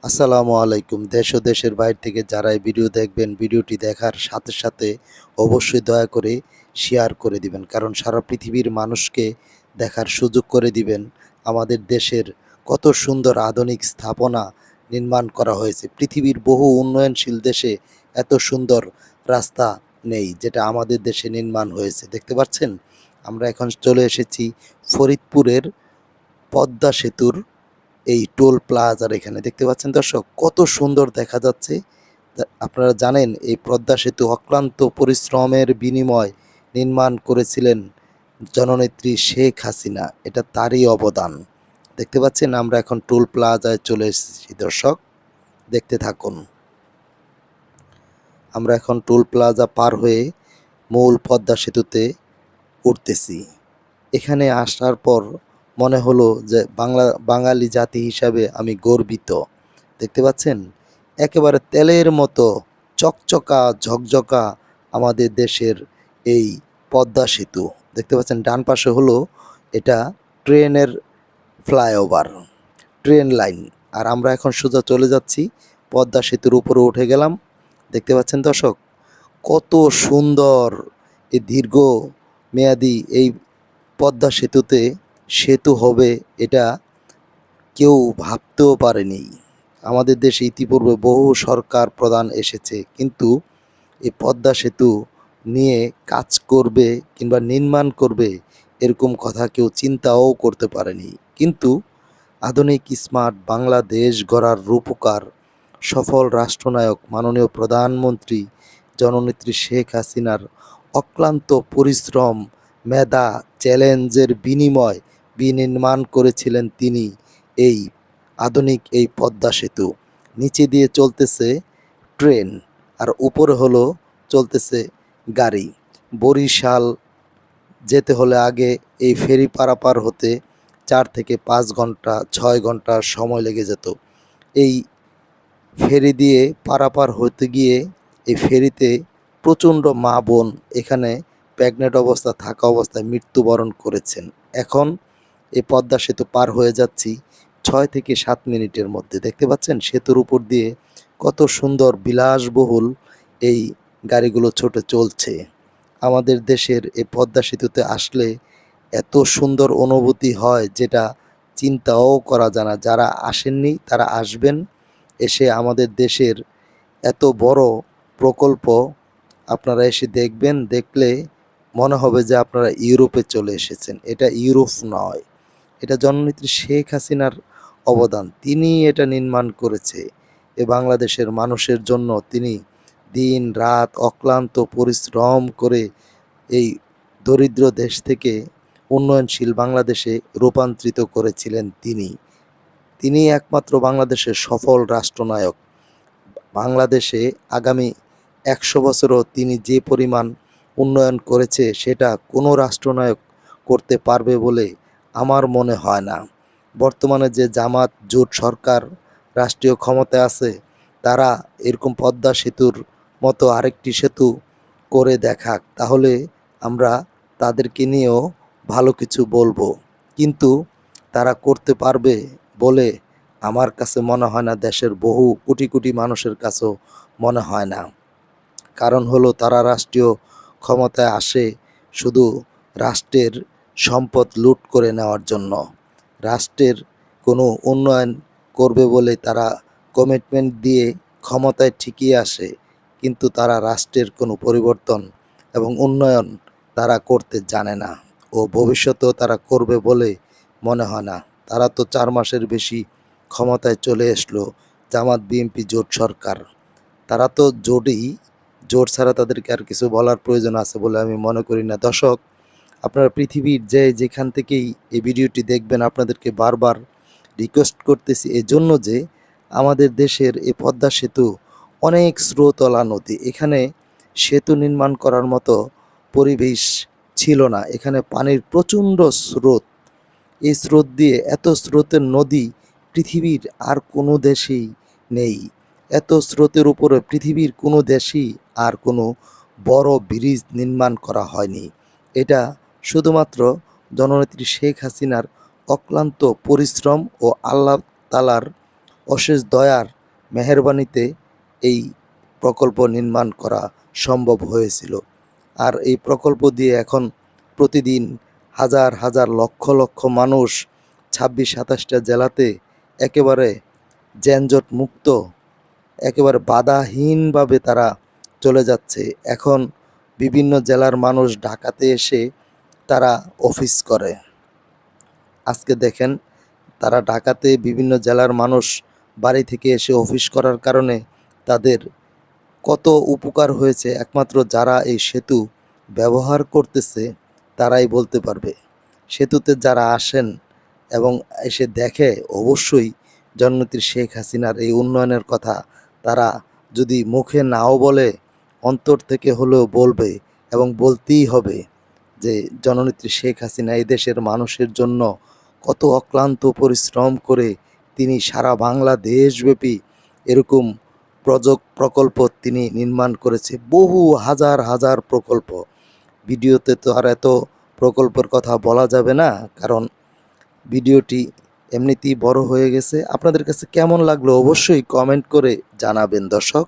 আসসালামু আলাইকুম। দেশ ও দেশের বাইরে থেকে যারা এই ভিডিও দেখবেন, ভিডিওটি দেখার সাথে সাথে অবশ্যই দয়া করে শেয়ার করে দিবেন। কারণ সারা পৃথিবীর মানুষকে দেখার সুযোগ করে দিবেন আমাদের দেশের কত সুন্দর আধুনিক স্থাপনা নির্মাণ করা হয়েছে। পৃথিবীর বহু উন্নয়নশীল দেশে এত সুন্দর রাস্তা নেই, যেটা আমাদের দেশে নির্মাণ হয়েছে। দেখতে পাচ্ছেন? আমরা এখন চলে এসেছি ফরিদপুরের পদ্মা সেতুর এই টোল প্লাজার এখানে। দেখতে পাচ্ছেন দর্শক, কত সুন্দর দেখা যাচ্ছে। আপনারা জানেন এই পদ্মা সেতু অক্লান্ত পরিশ্রমের বিনিময় নির্মাণ করেছিলেন জননেত্রী শেখ হাসিনা। এটা তারই অবদান। দেখতে পাচ্ছেন, আমরা এখন টোল প্লাজায় চলে এসেছি দর্শক, দেখতে থাকুন। আমরা এখন টোল প্লাজা পার হয়ে মূল পদ্মা সেতুতে উঠতেছি। এখানে আসার পর মনে হলো যে বাঙালি জাতি হিসাবে আমি গর্বিত। দেখতে পাচ্ছেন, একেবারে তেলের মতো চকচকা ঝকঝকা আমাদের দেশের এই পদ্মা সেতু। দেখতে পাচ্ছেন, ডান পাশে হলো এটা ট্রেনের ফ্লাইওভার, ট্রেন লাইন। আর আমরা এখন সোজা চলে যাচ্ছি পদ্মা সেতুর উপরে উঠে গেলাম। দেখতে পাচ্ছেন দর্শক, কত সুন্দর এই দীর্ঘ মেয়াদি এই পদ্মা সেতুতে সেতু হবে, এটা কেউ ভাবতেও পারেনি। আমাদের দেশে ইতিপূর্বে বহু সরকার প্রধান এসেছে, কিন্তু এই পদ্মা সেতু নিয়ে কাজ করবে কিংবা নির্মাণ করবে এরকম কথা কেউ চিন্তাও করতে পারেনি। কিন্তু আধুনিক স্মার্ট বাংলাদেশ গড়ার রূপকার সফল রাষ্ট্রনায়ক মাননীয় প্রধানমন্ত্রী জননেত্রী শেখ হাসিনার অক্লান্ত পরিশ্রম, মেধা, চ্যালেঞ্জের বিনিময় বিনির্মাণ করেছিলেন তিনি এই আধুনিক এই পদ্মা সেতু। নিচে দিয়ে চলতেছে ট্রেন, আর উপরে হলো চলতেছে গাড়ি। বরিশাল যেতে হলে আগে এই ফেরি পারাপার হতে 4 থেকে 5 ঘন্টা 6 ঘন্টা সময় লেগে যেত। এই ফেরি দিয়ে পারাপার হতে গিয়ে এই ফেরিতে প্রচণ্ড মা বোন এখানে প্রেগনেন্ট অবস্থা থাকা অবস্থায় মৃত্যুবরণ করেছেন। এখন এই পদ্মা সেতু পার হয়ে যাচ্ছি 6 থেকে 7 মিনিটের মধ্যে। দেখতে পাচ্ছেন সেতুর উপর দিয়ে কত সুন্দর বিলাসবহুল এই গাড়িগুলো ছোটে চলছে। আমাদের দেশের এই পদ্মা সেতুতে আসলে এত সুন্দর অনুভূতি হয়, যেটা চিন্তাও করা যায় না। যারা আসেননি তারা আসবেন, এসে আমাদের দেশের এত বড় প্রকল্প আপনারা এসে দেখবেন। দেখলে মনে হবে যে আপনারা ইউরোপে চলে এসেছেন। এটা ইউরোপ নয়, এটা জননেত্রী শেখ হাসিনার অবদান। তিনি এটা নির্মাণ করেছে। এ বাংলাদেশের মানুষের জন্য তিনি দিন রাত অক্লান্ত পরিশ্রম করে এই দরিদ্র দেশ থেকে উন্নয়নশীল বাংলাদেশে রূপান্তরিত করেছিলেন তিনি একমাত্র বাংলাদেশের সফল রাষ্ট্রনায়ক। বাংলাদেশে আগামী 100 বছরও তিনি যে পরিমাণ উন্নয়ন করেছে সেটা কোনো রাষ্ট্রনায়ক করতে পারবে বলে আমার মনে হয় না। বর্তমানে যে জামাত জোট সরকার রাষ্ট্রীয় ক্ষমতায় আছে, তারা এরকম পদ্মা সেতুর মতো আরেকটি সেতু করে দেখাক, তাহলে আমরা তাদেরকে নিয়েও ভালো কিছু বলবো। কিন্তু তারা করতে পারবে বলে আমার কাছে মনে হয় না, দেশের বহু কোটি কোটি মানুষের কাছেও মনে হয় না। কারণ হলো, তারা রাষ্ট্রীয় ক্ষমতায় আসে শুধু রাষ্ট্রের সম্পদ লুট করে নেওয়ার জন্য। রাষ্ট্রের কোনো উন্নয়ন করবে বলে তারা কমিটমেন্ট দিয়ে ক্ষমতায় ঠিকই আসে, কিন্তু তারা রাষ্ট্রের কোনো পরিবর্তন এবং উন্নয়ন তারা করতে জানে না, ও ভবিষ্যতেও তারা করবে বলে মনে হয় না। তারা তো 4 মাসের বেশি ক্ষমতায় চলে আসলো জামাত বিএনপি জোট সরকার। তারা তো জোটই, জোট ছাড়া তাদেরকে আর কিছু বলার প্রয়োজন আছে বলে আমি মনে করি না। দর্শক, আপনারা পৃথিবীর যেখান থেকেই এই ভিডিওটি দেখবেন, আপনাদেরকে বারবার রিকোয়েস্ট করতেছি এজন্য যে আমাদের দেশের এই পদ্মা সেতু অনেক স্রোতলা নদী। এখানে সেতু নির্মাণ করার মতো পরিবেশ ছিল না। এখানে পানির প্রচণ্ড স্রোত। এই স্রোত দিয়ে, এত স্রোতের নদী পৃথিবীর আর কোনো দেশেই নেই। এত স্রোতের উপরে পৃথিবীর কোনো দেশেই আর কোনো বড় ব্রিজ নির্মাণ করা হয়নি। এটা শুধুমাত্র জননেত্রী শেখ হাসিনার অক্লান্ত পরিশ্রম ও আল্লাহ তালার অশেষ দয়ার মেহেরবানিতে এই প্রকল্প নির্মাণ করা সম্ভব হয়েছিল। আর এই প্রকল্প দিয়ে এখন প্রতিদিন হাজার হাজার লক্ষ লক্ষ মানুষ ২৬-২৭টা জেলাতে একেবারে যানজট মুক্ত, একেবারে বাধাহীনভাবে তারা চলে যাচ্ছে। এখন বিভিন্ন জেলার মানুষ ঢাকাতে এসে তারা অফিস করে। আজকে দেখেন, তারা ঢাকাতে বিভিন্ন জেলার মানুষ বাড়ি থেকে এসে অফিস করার কারণে তাদের কত উপকার হয়েছে একমাত্র যারা এই সেতু ব্যবহার করতেছে তারাই বলতে পারবে। সেতুতে যারা আসেন এবং এসে দেখে, অবশ্যই জননেত্রী শেখ হাসিনার এই উন্নয়নের কথা তারা যদি মুখে নাও বলে, অন্তর থেকে হলেও বলবে এবং বলতেই হবে যে জননেত্রী শেখ হাসিনা এই দেশের মানুষের জন্য কত অক্লান্ত পরিশ্রম করে তিনি সারা বাংলাদেশব্যাপী এরকম প্রকল্প তিনি নির্মাণ করেছে। বহু হাজার হাজার প্রকল্প। ভিডিওতে তো আর এত প্রকল্পের কথা বলা যাবে না, কারণ ভিডিওটি এমনিতেই বড় হয়ে গেছে। আপনাদের কাছে কেমন লাগলো অবশ্যই কমেন্ট করে জানাবেন দর্শক।